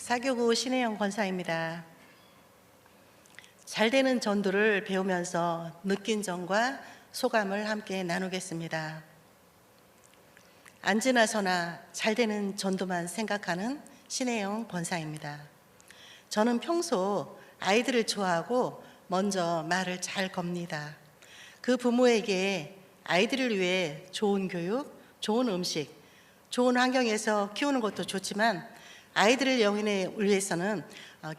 사교구 신혜영 권사입니다. 잘되는 전도를 배우면서 느낀 점과 소감을 함께 나누겠습니다. 앉으나 서나 잘되는 전도만 생각하는 신혜영 권사입니다. 저는 평소 아이들을 좋아하고 먼저 말을 잘 겁니다. 그 부모에게 아이들을 위해 좋은 교육, 좋은 음식, 좋은 환경에서 키우는 것도 좋지만 아이들을 영혼에 위해서는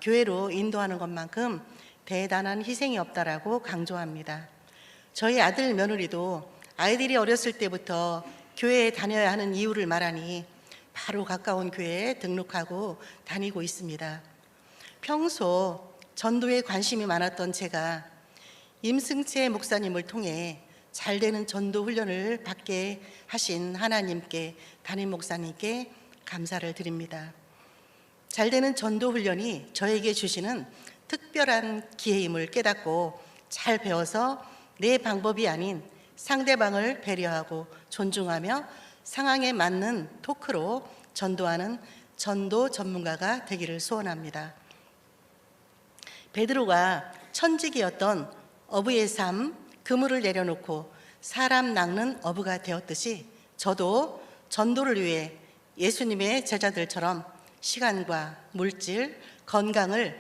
교회로 인도하는 것만큼 대단한 희생이 없다라고 강조합니다. 저희 아들 며느리도 아이들이 어렸을 때부터 교회에 다녀야 하는 이유를 말하니 바로 가까운 교회에 등록하고 다니고 있습니다. 평소 전도에 관심이 많았던 제가 임승채 목사님을 통해 잘되는 전도 훈련을 받게 하신 하나님께, 담임 목사님께 감사를 드립니다. 잘되는 전도 훈련이 저에게 주시는 특별한 기회임을 깨닫고 잘 배워서 내 방법이 아닌 상대방을 배려하고 존중하며 상황에 맞는 토크로 전도하는 전도 전문가가 되기를 소원합니다. 베드로가 천직이었던 어부의 삶, 그물을 내려놓고 사람 낚는 어부가 되었듯이 저도 전도를 위해 예수님의 제자들처럼 시간과 물질, 건강을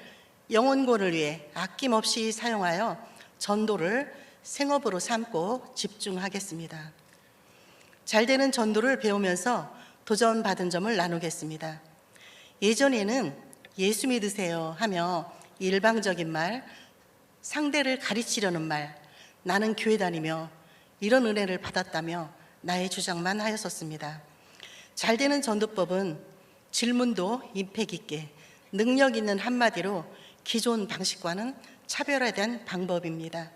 영혼권을 위해 아낌없이 사용하여 전도를 생업으로 삼고 집중하겠습니다. 잘되는 전도를 배우면서 도전받은 점을 나누겠습니다. 예전에는 예수 믿으세요 하며 일방적인 말, 상대를 가르치려는 말, 나는 교회 다니며 이런 은혜를 받았다며 나의 주장만 하였었습니다. 잘되는 전도법은 질문도 임팩 있게 능력 있는 한마디로 기존 방식과는 차별화된 방법입니다.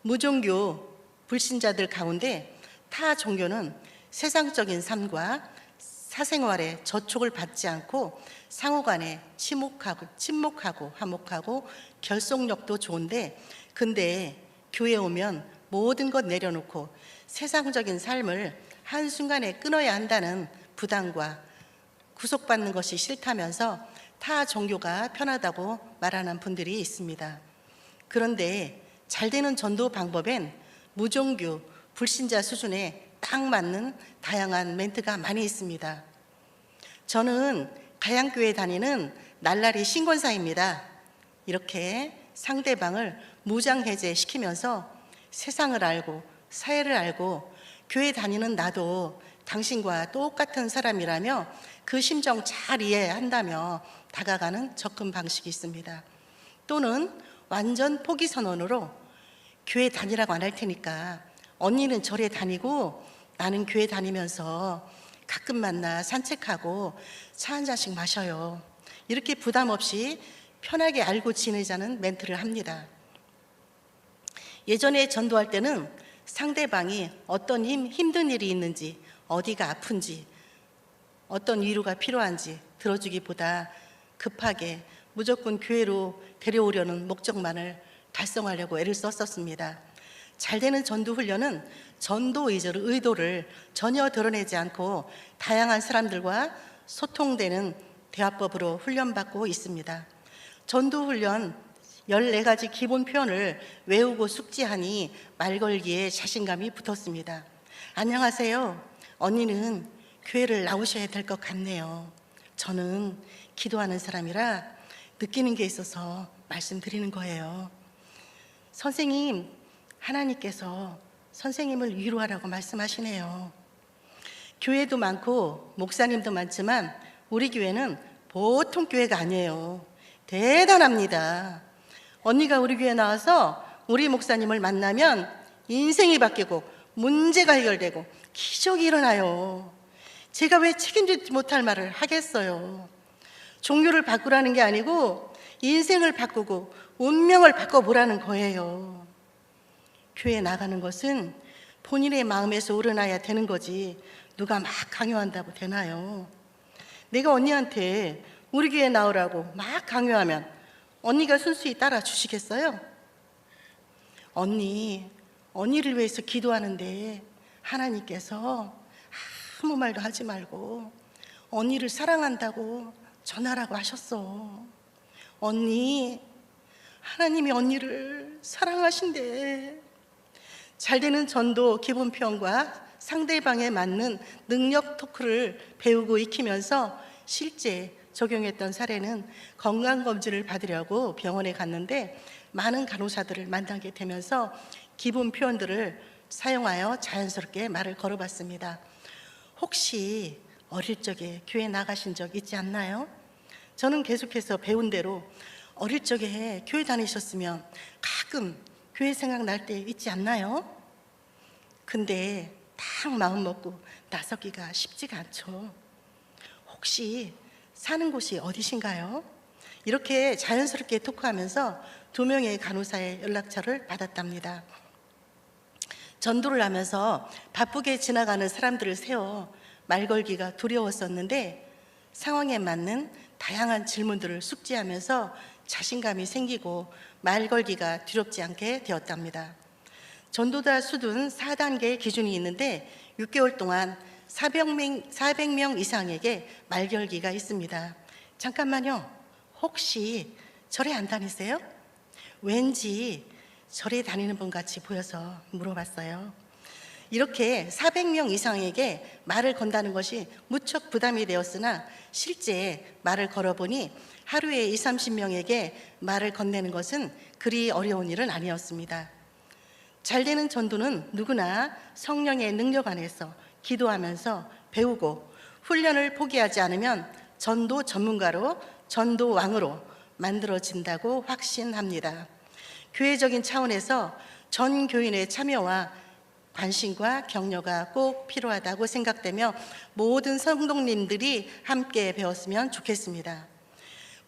무종교 불신자들 가운데 타 종교는 세상적인 삶과 사생활에 저촉을 받지 않고 상호간에 침묵하고 화목하고 결속력도 좋은데, 근데 교회에 오면 모든 것 내려놓고 세상적인 삶을 한순간에 끊어야 한다는 부담과 구속받는 것이 싫다면서 타 종교가 편하다고 말하는 분들이 있습니다. 그런데 잘되는 전도 방법엔 무종교, 불신자 수준에 딱 맞는 다양한 멘트가 많이 있습니다. 저는 가양교회 다니는 날라리 신권사입니다. 이렇게 상대방을 무장해제시키면서 세상을 알고 사회를 알고 교회 다니는 나도 당신과 똑같은 사람이라며 그 심정 잘 이해한다며 다가가는 접근 방식이 있습니다. 또는 완전 포기 선언으로 교회 다니라고 안 할 테니까 언니는 절에 다니고 나는 교회 다니면서 가끔 만나 산책하고 차 한 잔씩 마셔요. 이렇게 부담 없이 편하게 알고 지내자는 멘트를 합니다. 예전에 전도할 때는 상대방이 어떤 힘든 일이 있는지, 어디가 아픈지, 어떤 위로가 필요한지 들어주기보다 급하게 무조건 교회로 데려오려는 목적만을 달성하려고 애를 썼었습니다. 잘되는 전도 훈련은 전도 의도를 전혀 드러내지 않고 다양한 사람들과 소통되는 대화법으로 훈련받고 있습니다. 전도 훈련 14가지 기본 표현을 외우고 숙지하니 말 걸기에 자신감이 붙었습니다. 안녕하세요. 언니는 교회를 나오셔야 될 것 같네요. 저는 기도하는 사람이라 느끼는 게 있어서 말씀드리는 거예요. 선생님, 하나님께서 선생님을 위로하라고 말씀하시네요. 교회도 많고 목사님도 많지만 우리 교회는 보통 교회가 아니에요. 대단합니다. 언니가 우리 교회 나와서 우리 목사님을 만나면 인생이 바뀌고 문제가 해결되고 기적이 일어나요. 제가 왜 책임지지 못할 말을 하겠어요. 종교를 바꾸라는 게 아니고 인생을 바꾸고 운명을 바꿔보라는 거예요. 교회에 나가는 것은 본인의 마음에서 우러나야 되는 거지 누가 막 강요한다고 되나요? 내가 언니한테 우리 교회 나오라고 막 강요하면 언니가 순수히 따라 주시겠어요? 언니를 위해서 기도하는데 하나님께서 아무 말도 하지 말고 언니를 사랑한다고 전하라고 하셨어. 언니, 하나님이 언니를 사랑하신대. 잘되는 전도 기본 표현과 상대방에 맞는 능력 토크를 배우고 익히면서 실제 적용했던 사례는 건강검진을 받으려고 병원에 갔는데 많은 간호사들을 만나게 되면서 기본 표현들을 사용하여 자연스럽게 말을 걸어봤습니다. 혹시 어릴 적에 교회 나가신 적 있지 않나요? 저는 계속해서 배운 대로 어릴 적에 교회 다니셨으면 가끔 교회 생각날 때 있지 않나요? 근데 딱 마음 먹고 나서기가 쉽지가 않죠. 혹시 사는 곳이 어디신가요? 이렇게 자연스럽게 토크하면서 2명의 간호사의 연락처를 받았답니다. 전도를 하면서 바쁘게 지나가는 사람들을 세워 말 걸기가 두려웠었는데 상황에 맞는 다양한 질문들을 숙지하면서 자신감이 생기고 말 걸기가 두렵지 않게 되었답니다. 전도자 수둔 4단계의 기준이 있는데 6개월 동안 400명 이상에게 말 걸기가 있습니다. 잠깐만요. 혹시 절에 안 다니세요? 왠지 절에 다니는 분 같이 보여서 물어봤어요. 이렇게 400명 이상에게 말을 건다는 것이 무척 부담이 되었으나 실제 말을 걸어보니 하루에 20, 30명에게 말을 건네는 것은 그리 어려운 일은 아니었습니다. 잘되는 전도는 누구나 성령의 능력 안에서 기도하면서 배우고 훈련을 포기하지 않으면 전도 전문가로 전도 왕으로 만들어진다고 확신합니다. 교회적인 차원에서 전 교인의 참여와 관심과 격려가 꼭 필요하다고 생각되며 모든 성도님들이 함께 배웠으면 좋겠습니다.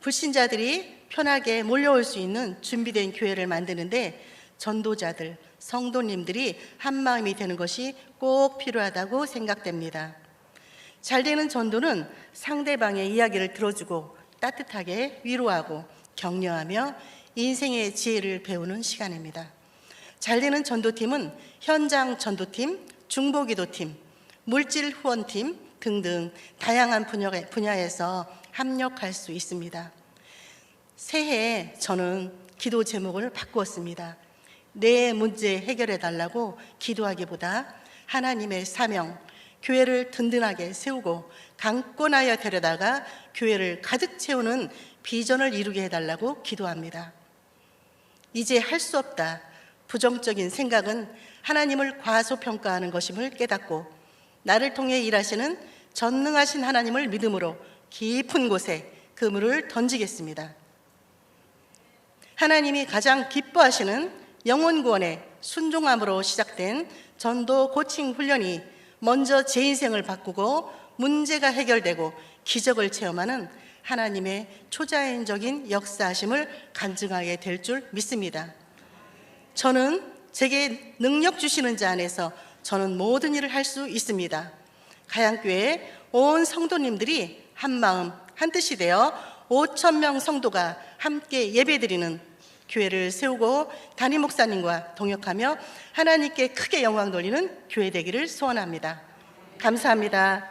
불신자들이 편하게 몰려올 수 있는 준비된 교회를 만드는데 전도자들, 성도님들이 한마음이 되는 것이 꼭 필요하다고 생각됩니다. 잘되는 전도는 상대방의 이야기를 들어주고 따뜻하게 위로하고 격려하며 인생의 지혜를 배우는 시간입니다. 잘되는 전도팀은 현장 전도팀, 중보기도팀, 물질 후원팀 등등 다양한 분야에서 합력할 수 있습니다. 새해에 저는 기도 제목을 바꾸었습니다. 내 문제 해결해 달라고 기도하기보다 하나님의 사명, 교회를 든든하게 세우고 강권하여 데려다가 교회를 가득 채우는 비전을 이루게 해달라고 기도합니다. 이제 할 수 없다. 부정적인 생각은 하나님을 과소평가하는 것임을 깨닫고 나를 통해 일하시는 전능하신 하나님을 믿음으로 깊은 곳에 그물을 던지겠습니다. 하나님이 가장 기뻐하시는 영혼 구원의 순종함으로 시작된 전도 코칭 훈련이 먼저 제 인생을 바꾸고 문제가 해결되고 기적을 체험하는 하나님의 초자연적인 역사하심을 간증하게 될 줄 믿습니다. 저는 제게 능력 주시는 자 안에서 저는 모든 일을 할 수 있습니다. 가양교회 온 성도님들이 한마음 한뜻이 되어 5,000명 성도가 함께 예배드리는 교회를 세우고 담임 목사님과 동역하며 하나님께 크게 영광 돌리는 교회 되기를 소원합니다. 감사합니다.